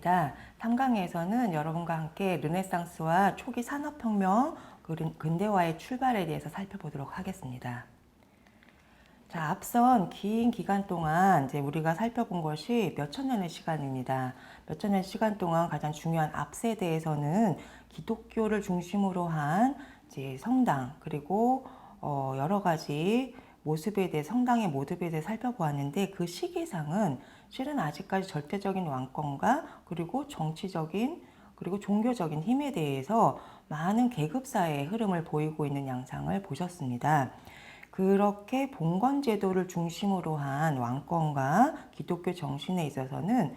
3강입니다. 3강에서는 여러분과 함께 르네상스와 초기 산업혁명, 근대화의 출발에 대해서 살펴보도록 하겠습니다. 자, 앞선 긴 기간 동안 이제 우리가 살펴본 것이 몇천 년의 시간입니다. 몇천 년의 시간 동안 가장 중요한 앞세대에서는 기독교를 중심으로 한 이제 성당, 그리고 여러 가지 모습에 대해, 성당의 모습에 대해 살펴보았는데, 그 시기상은 실은 아직까지 절대적인 왕권과 그리고 정치적인 그리고 종교적인 힘에 대해서 많은 계급사회의 흐름을 보이고 있는 양상을 보셨습니다. 그렇게 봉건제도를 중심으로 한 왕권과 기독교 정신에 있어서는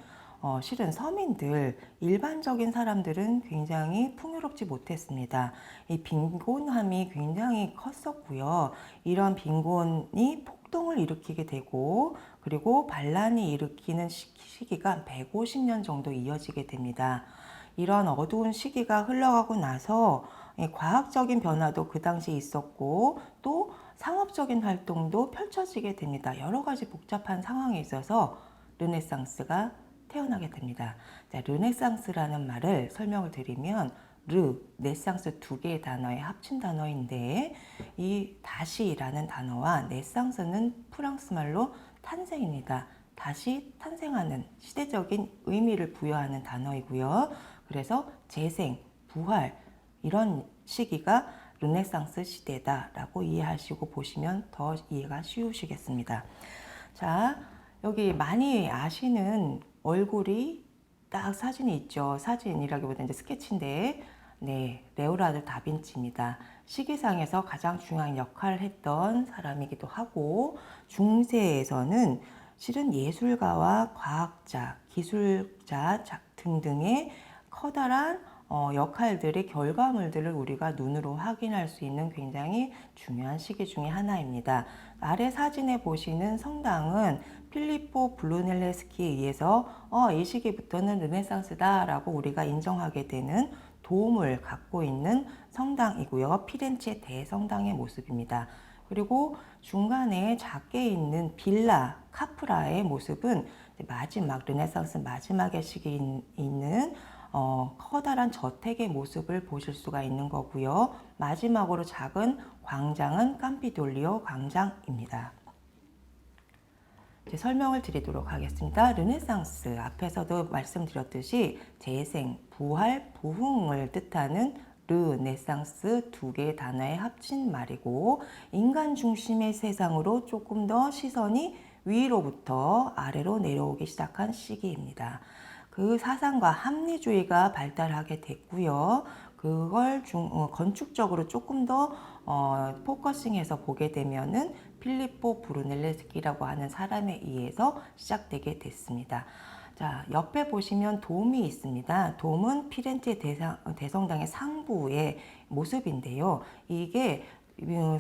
실은 서민들, 일반적인 사람들은 굉장히 풍요롭지 못했습니다. 이 빈곤함이 굉장히 컸었고요. 이런 빈곤이 폭동을 일으키게 되고, 그리고 반란이 일으키는 시기가 150년 정도 이어지게 됩니다. 이런 어두운 시기가 흘러가고 나서 과학적인 변화도 그 당시 있었고, 또 상업적인 활동도 펼쳐지게 됩니다. 여러 가지 복잡한 상황에 있어서 르네상스가 태어나게 됩니다. 자, 르네상스라는 말을 설명을 드리면 네상스 두 개의 단어의 합친 단어인데, 이 다시라는 단어와 네상스는 프랑스 말로 탄생입니다. 다시 탄생하는 시대적인 의미를 부여하는 단어이고요. 그래서 재생, 부활, 이런 시기가 르네상스 시대다라고 이해하시고 보시면 더 이해가 쉬우시겠습니다. 자, 여기 많이 아시는 얼굴이 딱 사진이 있죠. 사진이라기보다 이제 스케치인데, 네, 레오나르도 다빈치입니다. 시기상에서 가장 중요한 역할을 했던 사람이기도 하고, 중세에서는 실은 예술가와 과학자, 기술자 등등의 커다란 역할들의 결과물들을 우리가 눈으로 확인할 수 있는 굉장히 중요한 시기 중에 하나입니다. 아래 사진에 보시는 성당은 필리포 브루넬레스키에 의해서 이 시기부터는 르네상스다 라고 우리가 인정하게 되는 도움을 갖고 있는 성당이고요. 피렌체 대성당의 모습입니다. 그리고 중간에 작게 있는 빌라 카프라의 모습은 마지막 르네상스 마지막의 시기에 있는 커다란 저택의 모습을 보실 수가 있는 거고요. 마지막으로 작은 광장은 캄피돌리오 광장입니다. 이제 설명을 드리도록 하겠습니다. 르네상스, 앞에서도 말씀드렸듯이 재생, 부활, 부흥을 뜻하는 르네상스 두 개의 단어의 합친 말이고, 인간 중심의 세상으로 조금 더 시선이 위로부터 아래로 내려오기 시작한 시기입니다. 그 사상과 합리주의가 발달하게 됐고요. 그걸 건축적으로 조금 더 포커싱해서 보게 되면은 필리포 브루넬레스키라고 하는 사람에 의해서 시작되게 됐습니다. 자, 옆에 보시면 돔이 있습니다. 돔은 피렌체 대성당의 상부의 모습인데요. 이게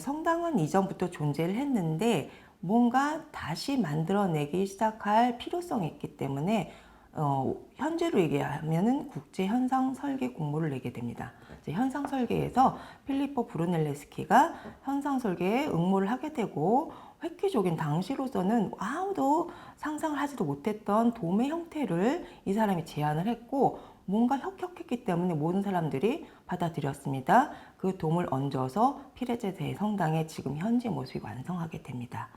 성당은 이전부터 존재를 했는데 뭔가 다시 만들어내기 시작할 필요성이 있기 때문에 현재로 얘기하면은 국제 현상 설계 공모를 내게 됩니다. 현상 설계에서 필리포 브루넬레스키가 현상 설계에 응모를 하게 되고, 획기적인 당시로서는 아무도 상상을 하지도 못했던 돔의 형태를 이 사람이 제안을 했고, 뭔가 혁혁했기 때문에 모든 사람들이 받아들였습니다. 그 돔을 얹어서 피레제 대성당의 지금 현재 모습이 완성하게 됩니다.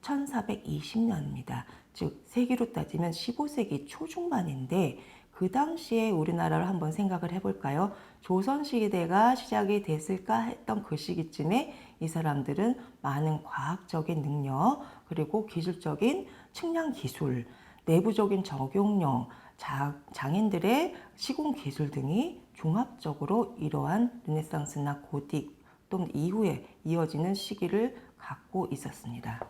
1420년입니다. 즉 세기로 따지면 15세기 초중반인데, 그 당시에 우리나라를 한번 생각을 해볼까요? 조선시대가 시작이 됐을까 했던 그 시기쯤에 이 사람들은 많은 과학적인 능력, 그리고 기술적인 측량 기술, 내부적인 적용력, 장인들의 시공 기술 등이 종합적으로 이러한 르네상스나 고딕 또는 이후에 이어지는 시기를 갖고 있었습니다.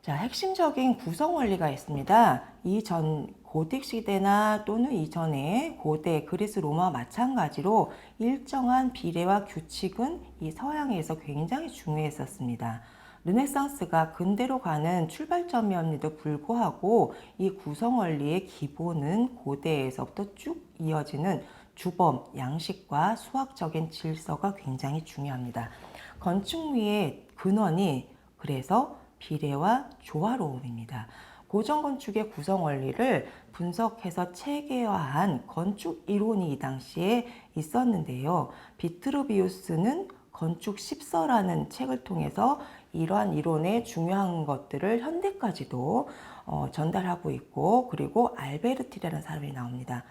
자, 핵심적인 구성 원리가 있습니다. 이전 고딕 시대나 또는 이전에 고대 그리스 로마와 마찬가지로 일정한 비례와 규칙은 이 서양에서 굉장히 중요했었습니다. 르네상스가 근대로 가는 출발점이었는데도 불구하고 이 구성 원리의 기본은 고대에서부터 쭉 이어지는 주범, 양식과 수학적인 질서가 굉장히 중요합니다. 건축미의 근원이 그래서 비례와 조화로움입니다. 고전 건축의 구성 원리를 분석해서 체계화한 건축 이론이 이 당시에 있었는데요. 비트루비우스는 건축 십서라는 책을 통해서 이러한 이론의 중요한 것들을 현대까지도 전달하고 있고, 그리고 알베르티라는 사람이 나옵니다.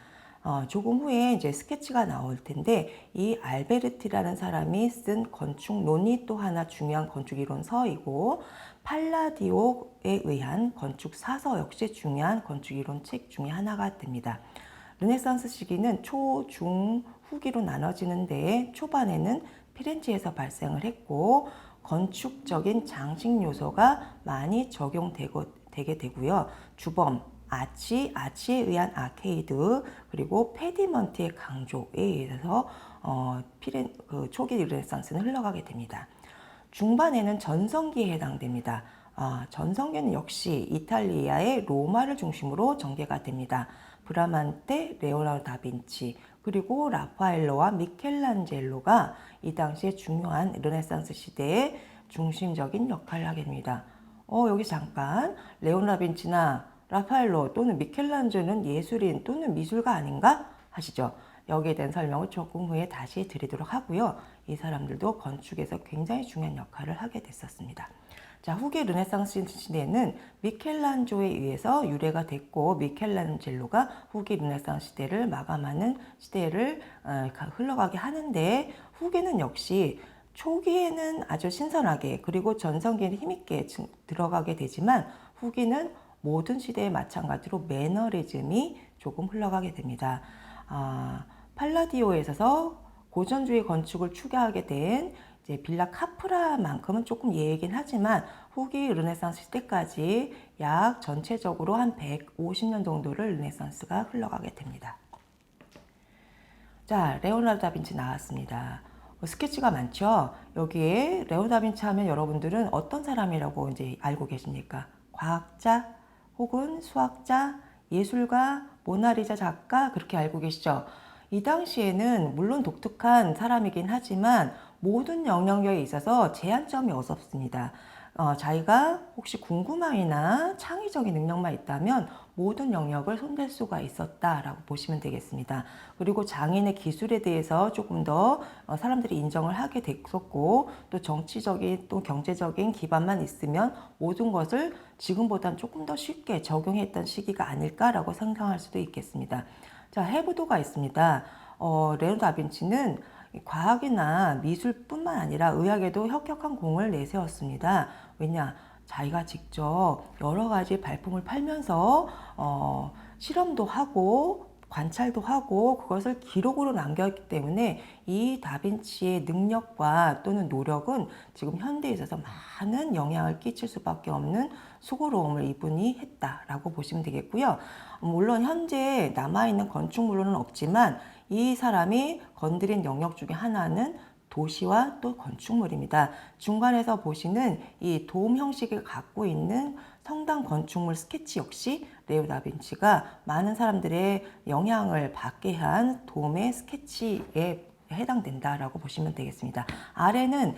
조금 후에 이제 스케치가 나올 텐데, 이 알베르티라는 사람이 쓴 건축론이 또 하나 중요한 건축 이론서이고, 팔라디오에 의한 건축 사서 역시 중요한 건축 이론 책 중에 하나가 됩니다. 르네상스 시기는 초, 중, 후기로 나눠지는데, 초반에는 피렌체에서 발생을 했고, 건축적인 장식 요소가 많이 적용되게 되고요. 주범, 아치에 의한 아케이드, 그리고 페디먼트의 강조에 의해서 초기 르네상스는 흘러가게 됩니다. 중반에는 전성기에 해당됩니다. 전성기는 역시 이탈리아의 로마를 중심으로 전개가 됩니다. 브라만테, 레오나르도 다빈치, 그리고 라파엘로와 미켈란젤로가 이 당시에 중요한 르네상스 시대의 중심적인 역할을 하게 됩니다. 여기 잠깐 레오나르도 다빈치나 라파엘로 또는 미켈란젤로는 예술인 또는 미술가 아닌가 하시죠. 여기에 대한 설명을 조금 후에 다시 드리도록 하고요. 이 사람들도 건축에서 굉장히 중요한 역할을 하게 됐었습니다. 자, 후기 르네상스 시대는 미켈란조에 의해서 유래가 됐고, 미켈란젤로가 후기 르네상스 시대를 마감하는 시대를 흘러가게 하는데, 후기는 역시 초기에는 아주 신선하게, 그리고 전성기에는 힘있게 들어가게 되지만, 후기는 모든 시대에 마찬가지로 매너리즘이 조금 흘러가게 됩니다. 팔라디오에서 고전주의 건축을 추구하게 된 이제 빌라 카프라만큼은 조금 예이긴 하지만, 후기 르네상스 시대까지 약 전체적으로 한 150년 정도를 르네상스가 흘러가게 됩니다. 자, 레오나르도 다빈치 나왔습니다. 스케치가 많죠? 여기에 레오나르도 다빈치 하면 여러분들은 어떤 사람이라고 이제 알고 계십니까? 과학자 혹은 수학자, 예술가, 모나리자 작가, 그렇게 알고 계시죠? 이 당시에는 물론 독특한 사람이긴 하지만 모든 영역에 있어서 제한점이 없었습니다. 자기가 혹시 궁금함이나 창의적인 능력만 있다면 모든 영역을 손댈 수가 있었다라고 보시면 되겠습니다. 그리고 장인의 기술에 대해서 조금 더 사람들이 인정을 하게 됐었고, 또 정치적인 또 경제적인 기반만 있으면 모든 것을 지금보다는 조금 더 쉽게 적용했던 시기가 아닐까라고 상상할 수도 있겠습니다. 자, 해부도가 있습니다. 레오나르도 다빈치는 과학이나 미술뿐만 아니라 의학에도 혁혁한 공을 내세웠습니다. 왜냐? 자기가 직접 여러 가지 발품을 팔면서 실험도 하고 관찰도 하고 그것을 기록으로 남겼기 때문에 이 다빈치의 능력과 또는 노력은 지금 현대에 있어서 많은 영향을 끼칠 수밖에 없는 수고로움을 이분이 했다라고 보시면 되겠고요. 물론 현재 남아있는 건축물로는 없지만 이 사람이 건드린 영역 중에 하나는 도시와 또 건축물입니다. 중간에서 보시는 이 돔 형식을 갖고 있는 성당 건축물 스케치 역시 레오나르도 다빈치가 많은 사람들의 영향을 받게 한 돔의 스케치에 해당된다라고 보시면 되겠습니다. 아래는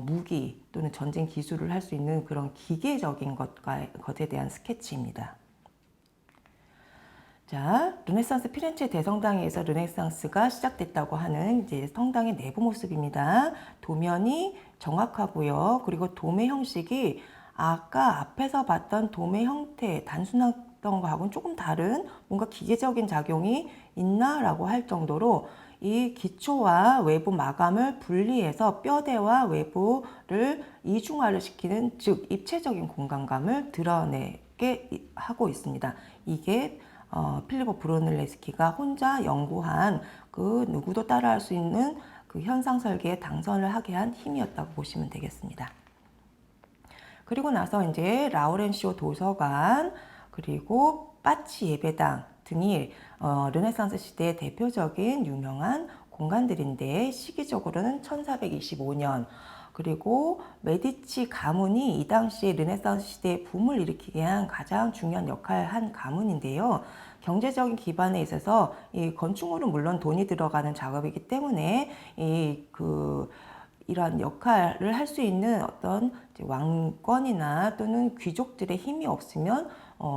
무기 또는 전쟁 기술을 할 수 있는 그런 기계적인 것에 대한 스케치입니다. 자, 르네상스 피렌체 대성당에서 르네상스가 시작됐다고 하는 이제 성당의 내부 모습입니다. 도면이 정확하고요. 그리고 돔의 형식이 아까 앞에서 봤던 돔의 형태, 단순했던 거하고는 조금 다른 뭔가 기계적인 작용이 있나라고 할 정도로 이 기초와 외부 마감을 분리해서 뼈대와 외부를 이중화를 시키는, 즉 입체적인 공간감을 드러내게 하고 있습니다. 이게 필리포 브루넬레스키가 혼자 연구한 그 누구도 따라할 수 있는 그 현상 설계에 당선을 하게 한 힘이었다고 보시면 되겠습니다. 그리고 나서 이제 라우렌시오 도서관, 그리고 파치 예배당 등이 르네상스 시대의 대표적인 유명한 공간들인데, 시기적으로는 1425년, 그리고 메디치 가문이 이 당시에 르네상스 시대의 붐을 일으키게 한 가장 중요한 역할을 한 가문인데요. 경제적인 기반에 있어서 이 건축물은 물론 돈이 들어가는 작업이기 때문에 이런 역할을 할 수 있는 어떤 왕권이나 또는 귀족들의 힘이 없으면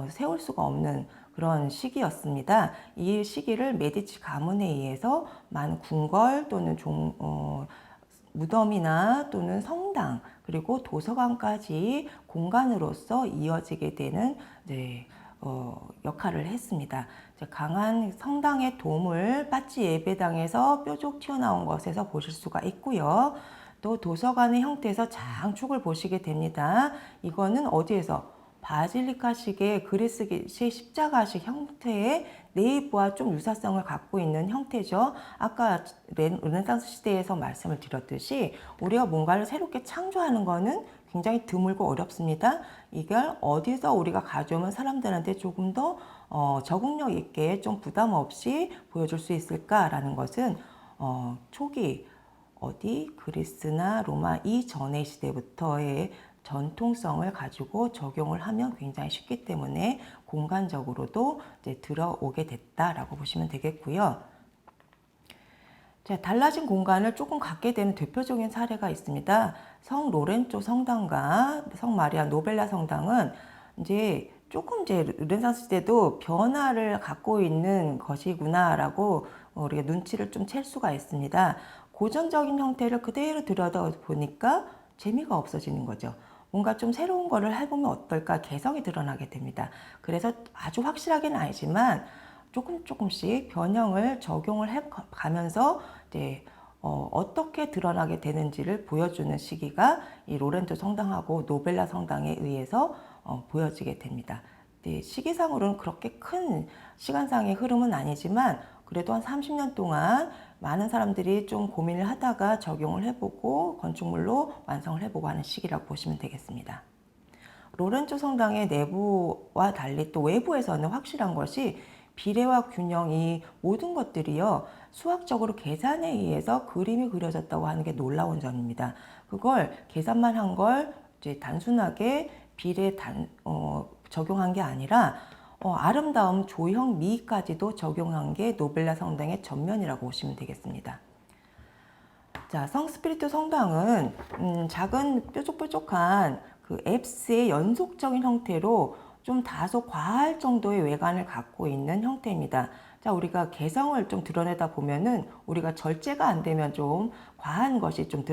세울 수가 없는 그런 시기였습니다. 이 시기를 메디치 가문에 의해서 많은 궁궐 또는 무덤이나 또는 성당 그리고 도서관까지 공간으로서 이어지게 되는 역할을 했습니다. 강한 성당의 도움을 받지 예배당에서 뾰족 튀어나온 것에서 보실 수가 있고요. 또 도서관의 형태에서 장축을 보시게 됩니다. 이거는 어디에서? 바질리카식의 그리스식 십자가식 형태의 내부와 좀 유사성을 갖고 있는 형태죠. 아까 르네상스 시대에서 말씀을 드렸듯이 우리가 뭔가를 새롭게 창조하는 것은 굉장히 드물고 어렵습니다. 이걸 어디서 우리가 가져오면 사람들한테 조금 더 적응력 있게 좀 부담 없이 보여줄 수 있을까라는 것은 초기 그리스나 로마 이전의 시대부터의 전통성을 가지고 적용을 하면 굉장히 쉽기 때문에 공간적으로도 이제 들어오게 됐다라고 보시면 되겠고요. 자, 달라진 공간을 조금 갖게 되는 대표적인 사례가 있습니다. 성 로렌조 성당과 성 마리아 노벨라 성당은 이제 조금 르네상스 시대도 변화를 갖고 있는 것이구나라고 우리가 눈치를 좀 챌 수가 있습니다. 고전적인 형태를 그대로 들여다보니까 재미가 없어지는 거죠. 뭔가 좀 새로운 거를 해보면 어떨까 개성이 드러나게 됩니다. 그래서 아주 확실하게는 아니지만 조금씩 변형을 적용을 해가면서 이제 어떻게 드러나게 되는지를 보여주는 시기가 이 로렌토 성당하고 노벨라 성당에 의해서 보여지게 됩니다. 시기상으로는 그렇게 큰 시간상의 흐름은 아니지만 그래도 한 30년 동안 많은 사람들이 좀 고민을 하다가 적용을 해보고 건축물로 완성을 해보고 하는 시기라고 보시면 되겠습니다. 로렌조 성당의 내부와 달리 또 외부에서는 확실한 것이 비례와 균형, 이 모든 것들이요 수학적으로 계산에 의해서 그림이 그려졌다고 하는 게 놀라운 점입니다. 그걸 계산만 한 걸 이제 단순하게 비례 적용한 게 아니라 아름다움, 조형, 미까지도 적용한 게 노벨라 성당의 전면이라고 보시면 되겠습니다. 자, 성 스피리투 성당은 작은 뾰족뾰족한 그 앱스의 연속적인 형태로 좀 다소 과할 정도의 외관을 갖고 있는 형태입니다. 자, 우리가 개성을 좀 드러내다 보면은 우리가 절제가 안 되면 좀 과한 것이 좀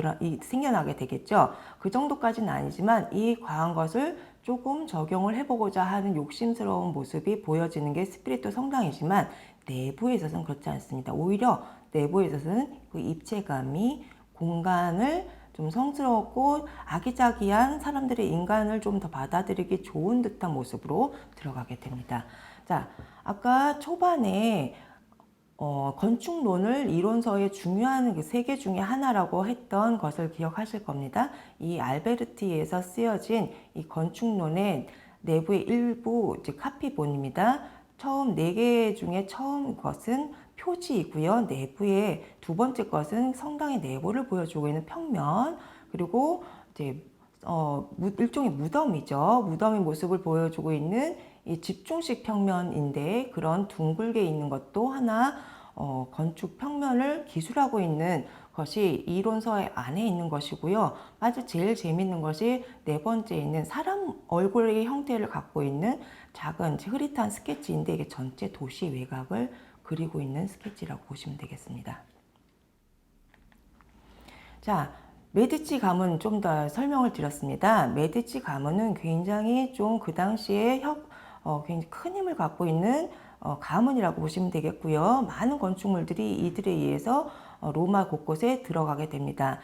생겨나게 되겠죠. 그 정도까지는 아니지만 이 과한 것을 조금 적용을 해보고자 하는 욕심스러운 모습이 보여지는 게 스피리투 성당이지만 내부에 있어서는 그렇지 않습니다. 오히려 내부에 있어서는 그 입체감이 공간을 좀 성스럽고 아기자기한 사람들의 인간을 좀 더 받아들이기 좋은 듯한 모습으로 들어가게 됩니다. 자, 아까 초반에 건축론을 이론서의 중요한 그 세 개 중에 하나라고 했던 것을 기억하실 겁니다. 이 알베르티에서 쓰여진 이 건축론의 내부의 일부 카피본입니다. 처음 4개 중에 처음 것은 표지이고요. 내부의 두 번째 것은 성당의 내부를 보여주고 있는 평면, 그리고 이제 일종의 무덤이죠. 무덤의 모습을 보여주고 있는 이 집중식 평면인데 그런 둥글게 있는 것도 하나 건축 평면을 기술하고 있는 것이 이론서 안에 있는 것이고요. 아주 제일 재밌는 것이 네 번째에 있는 사람 얼굴의 형태를 갖고 있는 작은 흐릿한 스케치인데 이게 전체 도시 외곽을 그리고 있는 스케치라고 보시면 되겠습니다. 자, 메디치 가문 좀 더 설명을 드렸습니다. 메디치 가문은 굉장히 좀 그 당시에 굉장히 큰 힘을 갖고 있는 가문이라고 보시면 되겠고요. 많은 건축물들이 이들에 의해서 로마 곳곳에 들어가게 됩니다.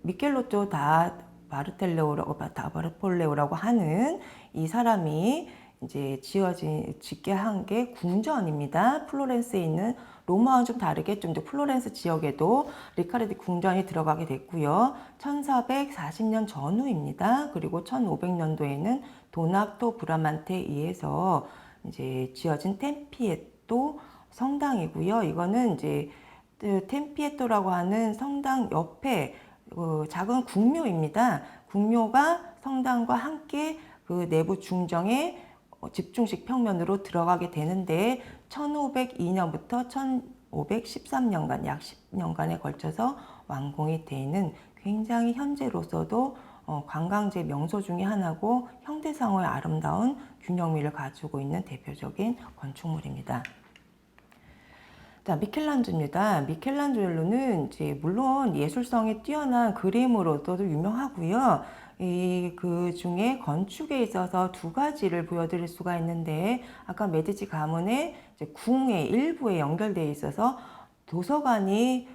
미켈로토 다 바르폴레오라고 하는 이 사람이 이제 짓게 한 게 궁전입니다. 플로렌스에 있는 로마와 좀 다르게 좀 플로렌스 지역에도 리카르디 궁전이 들어가게 됐고요. 1440년 전후입니다. 그리고 1500년도에는 도나토 브라만테에 의해서 이제 지어진 템피에토 성당이고요. 이거는 이제 템피에토라고 하는 성당 옆에 작은 궁묘입니다. 궁묘가 성당과 함께 그 내부 중정에 집중식 평면으로 들어가게 되는데 1502년부터 1513년간 약 10년간에 걸쳐서 완공이 되어 있는 굉장히 현재로서도 관광지 명소 중에 하나고 형태상의 아름다운 균형미를 가지고 있는 대표적인 건축물입니다. 자, 미켈란조입니다. 미켈란젤로는 이제 물론 예술성이 뛰어난 그림으로도 유명하고요. 그 중에 건축에 있어서 두 가지를 보여드릴 수가 있는데, 아까 메디치 가문의 이제 궁의 일부에 연결되어 있어서 도서관이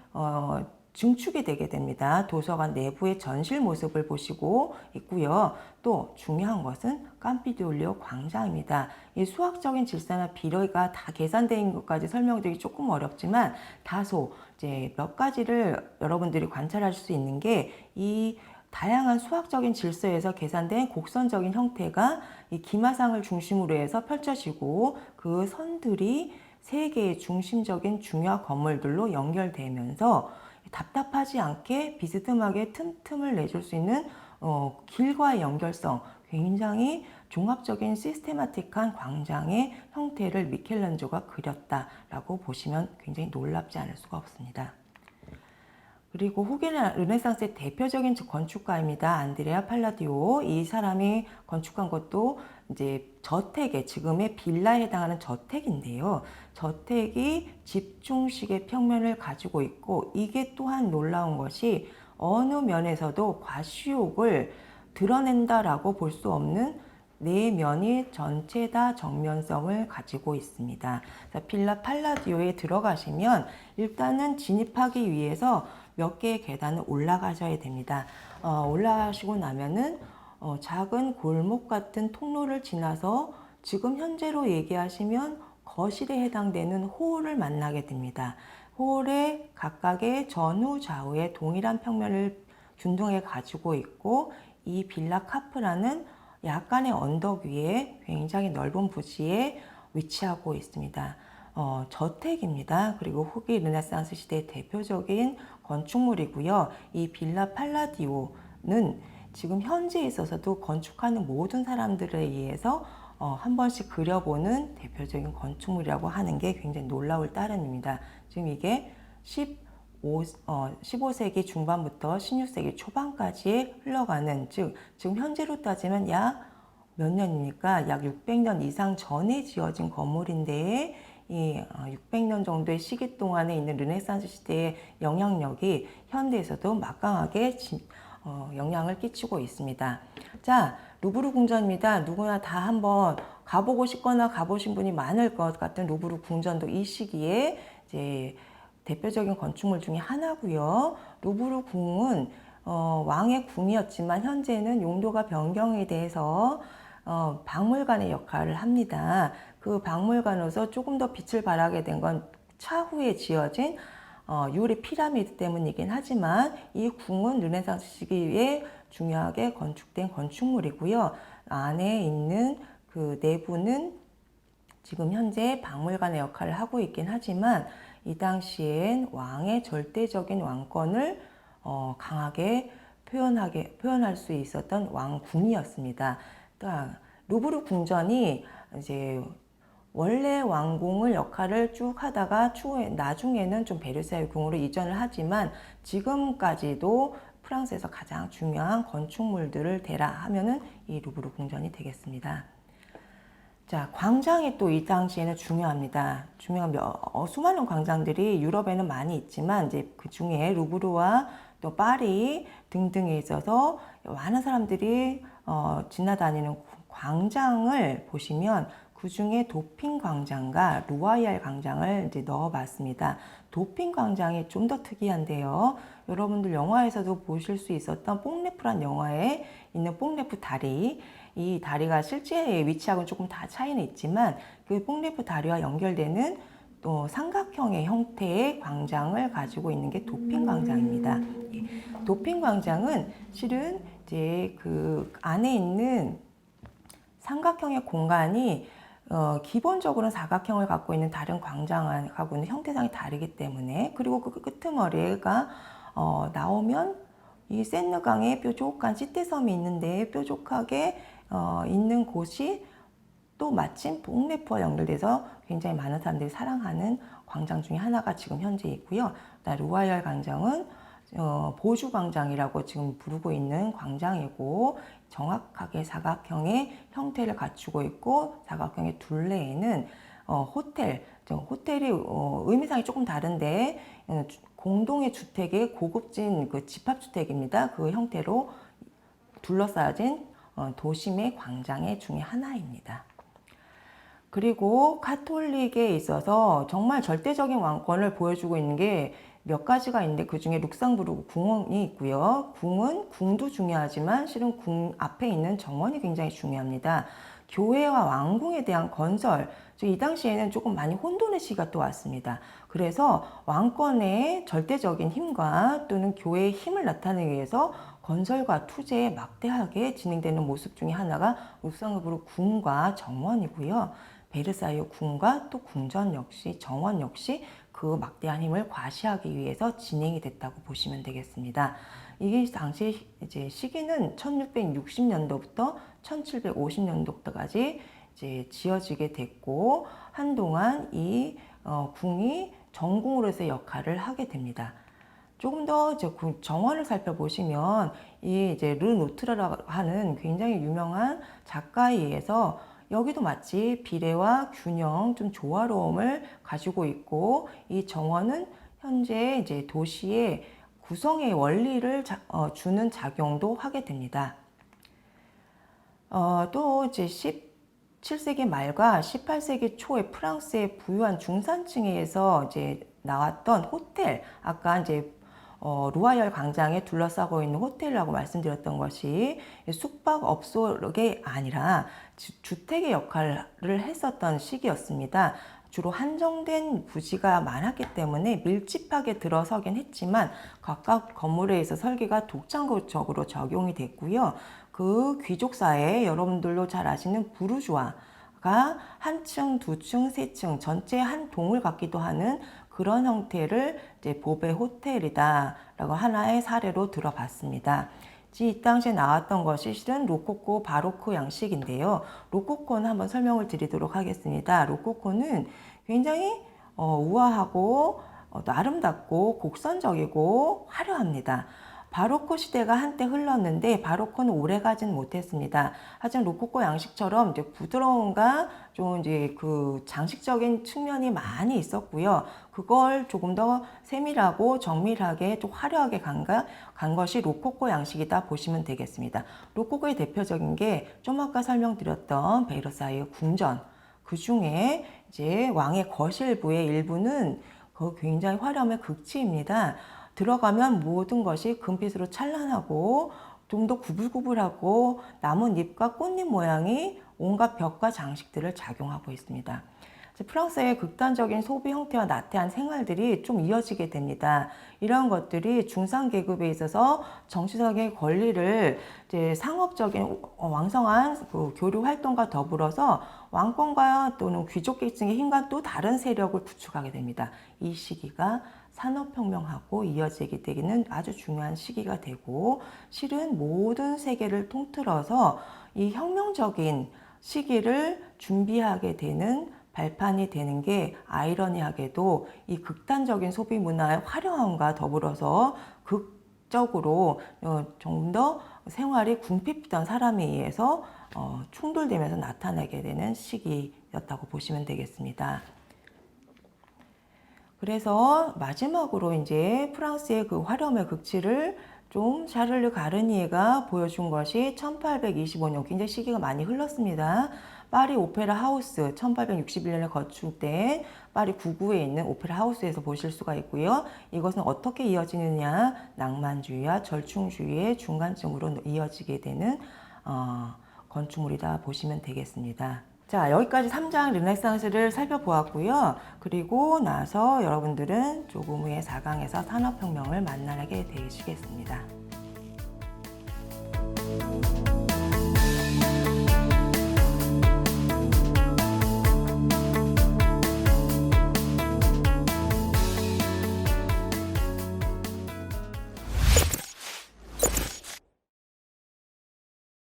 증축이 되게 됩니다. 도서관 내부의 전실 모습을 보시고 있고요. 또 중요한 것은 캄피도리오 광장입니다. 이 수학적인 질서나 비례가 다 계산된 것까지 설명드리기 조금 어렵지만 다소 이제 몇 가지를 여러분들이 관찰할 수 있는 게 이 다양한 수학적인 질서에서 계산된 곡선적인 형태가 이 기마상을 중심으로 해서 펼쳐지고 그 선들이 세 개의 중심적인 중요한 건물들로 연결되면서 답답하지 않게 비스듬하게 틈틈을 내줄 수 있는 길과의 연결성, 굉장히 종합적인 시스테마틱한 광장의 형태를 미켈란조가 그렸다라고 보시면 굉장히 놀랍지 않을 수가 없습니다. 그리고 후기 르네상스의 대표적인 건축가입니다. 안드레아 팔라디오. 이 사람이 건축한 것도 이제 저택에, 지금의 빌라에 해당하는 저택인데요. 저택이 집중식의 평면을 가지고 있고, 이게 또한 놀라운 것이 어느 면에서도 과시욕을 드러낸다라고 볼 수 없는 네 면이 전체 다 정면성을 가지고 있습니다. 빌라 팔라디오에 들어가시면 일단은 진입하기 위해서 몇 개의 계단을 올라가셔야 됩니다. 올라가시고 나면은 작은 골목 같은 통로를 지나서 지금 현재로 얘기하시면 거실에 해당되는 홀을 만나게 됩니다. 홀에 각각의 전후 좌우에 동일한 평면을 균등하게 가지고 있고, 이 빌라 카프라는 약간의 언덕 위에 굉장히 넓은 부지에 위치하고 있습니다. 저택입니다. 그리고 후기 르네상스 시대의 대표적인 건축물이고요. 이 빌라 팔라디오는 지금 현재에 있어서도 건축하는 모든 사람들에 의해서 한 번씩 그려보는 대표적인 건축물이라고 하는 게 굉장히 놀라울 따름입니다. 지금 이게 15세기 중반부터 16세기 초반까지 흘러가는, 즉 지금 현재로 따지면 약 몇 년입니까? 약 600년 이상 전에 지어진 건물인데, 이 600년 정도의 시기 동안에 있는 르네상스 시대의 영향력이 현대에서도 막강하게 영향을 끼치고 있습니다. 자, 루브르 궁전입니다. 누구나 다 한번 가보고 싶거나 가보신 분이 많을 것 같은 루브르 궁전도 이 시기에 이제 대표적인 건축물 중에 하나고요. 루브르 궁은 왕의 궁이었지만 현재는 용도가 변경이 돼서 박물관의 역할을 합니다. 그 박물관으로서 조금 더 빛을 발하게 된 건 차후에 지어진 유리 피라미드 때문이긴 하지만, 이 궁은 르네상스 시기에 중요하게 건축된 건축물이고요. 안에 있는 그 내부는 지금 현재 박물관의 역할을 하고 있긴 하지만, 이 당시엔 왕의 절대적인 왕권을 강하게 표현할 수 있었던 왕궁이었습니다. 그러니까 루브르 궁전이 이제 원래 왕궁을 역할을 쭉 하다가 나중에는 좀 베르사유 궁으로 이전을 하지만, 지금까지도 프랑스에서 가장 중요한 건축물들을 대라 하면은 이 루브르 궁전이 되겠습니다. 자, 광장이 또 이 당시에는 중요합니다. 수많은 광장들이 유럽에는 많이 있지만, 이제 그 중에 루브르와 또 파리 등등에 있어서 많은 사람들이 지나다니는 광장을 보시면 그 중에 도핑 광장과 루아얄 광장을 이제 넣어봤습니다. 도핑 광장이 좀 더 특이한데요. 여러분들 영화에서도 보실 수 있었던 뽕레프란 영화에 있는 뽕레프 다리, 이 다리가 실제 위치하고는 조금 다 차이는 있지만, 그 뽕레프 다리와 연결되는 또 삼각형의 형태의 광장을 가지고 있는 게 도핑 광장입니다. 도핑 광장은 실은 이제 그 안에 있는 삼각형의 공간이 기본적으로는 사각형을 갖고 있는 다른 광장하고는 형태상이 다르기 때문에, 그리고 그 끄트머리가 나오면 이 세느강에 뾰족한 시떼섬이 있는데, 뾰족하게 있는 곳이 또 마침 뽕레프와 연결돼서 굉장히 많은 사람들이 사랑하는 광장 중에 하나가 지금 현재 있고요. 루아얄 광장은 보주광장이라고 지금 부르고 있는 광장이고, 정확하게 사각형의 형태를 갖추고 있고, 사각형의 둘레에는 호텔이 의미상이 조금 다른데 공동의 주택의 고급진 그 집합주택입니다. 그 형태로 둘러싸여진 도심의 광장의 중에 하나입니다. 그리고 카톨릭에 있어서 정말 절대적인 왕권을 보여주고 있는 게 몇 가지가 있는데, 그 중에 룩셈부르크 궁이 있고요. 궁도 중요하지만 실은 궁 앞에 있는 정원이 굉장히 중요합니다. 교회와 왕궁에 대한 건설, 이 당시에는 조금 많이 혼돈의 시기가 또 왔습니다. 그래서 왕권의 절대적인 힘과 또는 교회의 힘을 나타내기 위해서 건설과 투자에 막대하게 진행되는 모습 중에 하나가 룩셈부르크 궁과 정원이고요. 베르사유 궁과 또 궁전 역시, 정원 역시 그 막대한 힘을 과시하기 위해서 진행이 됐다고 보시면 되겠습니다. 이게 당시 이제 시기는 1660년도부터 1750년도까지 이제 지어지게 됐고, 한동안 이 궁이 정궁으로서의 역할을 하게 됩니다. 조금 더 이제 정원을 살펴보시면 이 이제 르노트르라고 하는 굉장히 유명한 작가에 의해서 여기도 마치 비례와 균형, 좀 조화로움을 가지고 있고, 이 정원은 현재 이제 도시의 구성의 원리를 주는 작용도 하게 됩니다. 또 이제 17세기 말과 18세기 초에 프랑스의 부유한 중산층에서 이제 나왔던 호텔, 아까 이제 루아열 광장에 둘러싸고 있는 호텔이라고 말씀드렸던 것이 숙박업소가 아니라 주택의 역할을 했었던 시기였습니다. 주로 한정된 부지가 많았기 때문에 밀집하게 들어서긴 했지만 각각 건물에 있어 설계가 독창적으로 적용이 됐고요. 그 귀족사회, 여러분들도 잘 아시는 부르주아가 한 층, 두 층, 세 층 전체 한 동을 갖기도 하는 그런 형태를 이제 보베 호텔이다라고 하나의 사례로 들어봤습니다. 이 당시에 나왔던 것이 실은 로코코 바로크 양식인데요. 로코코는 한번 설명을 드리도록 하겠습니다. 로코코는 굉장히 우아하고 또 아름답고 곡선적이고 화려합니다. 바로크 시대가 한때 흘렀는데 바로크는 오래가진 못했습니다. 하지만 로코코 양식처럼 이제 부드러움과 좀 이제 그 장식적인 측면이 많이 있었고요. 그걸 조금 더 세밀하고 정밀하게 좀 화려하게 간 것이 로코코 양식이다 보시면 되겠습니다. 로코코의 대표적인 게 좀 아까 설명드렸던 베르사유 궁전, 그 중에 이제 왕의 거실부의 일부는 굉장히 화려함의 극치입니다. 들어가면 모든 것이 금빛으로 찬란하고 좀 더 구불구불하고 나뭇잎과 꽃잎 모양이 온갖 벽과 장식들을 작용하고 있습니다. 프랑스의 극단적인 소비 형태와 나태한 생활들이 좀 이어지게 됩니다. 이런 것들이 중산 계급에 있어서 정치적인 권리를 이제 상업적인 왕성한 그 교류 활동과 더불어서 왕권과 또는 귀족 계층의 힘과 또 다른 세력을 구축하게 됩니다. 이 시기가 산업혁명하고 이어지게 되기는 아주 중요한 시기가 되고, 실은 모든 세계를 통틀어서 이 혁명적인 시기를 준비하게 되는 발판이 되는 게 아이러니하게도 이 극단적인 소비 문화의 화려함과 더불어서 극적으로 좀 더 생활이 궁핍했던 사람에 의해서 충돌되면서 나타나게 되는 시기였다고 보시면 되겠습니다. 그래서 마지막으로 이제 프랑스의 그 화려함의 극치를 좀 샤를르 가르니에가 보여준 것이 1825년, 굉장히 시기가 많이 흘렀습니다. 파리 오페라 하우스, 1861년에 건축된 파리 9구에 있는 오페라 하우스에서 보실 수가 있고요. 이것은 어떻게 이어지느냐, 낭만주의와 절충주의의 중간쯤으로 이어지게 되는 건축물이다 보시면 되겠습니다. 자, 여기까지 3장 르네상스를 살펴보았고요. 그리고 나서 여러분들은 조금 후에 4강에서 산업혁명을 만나게 되시겠습니다.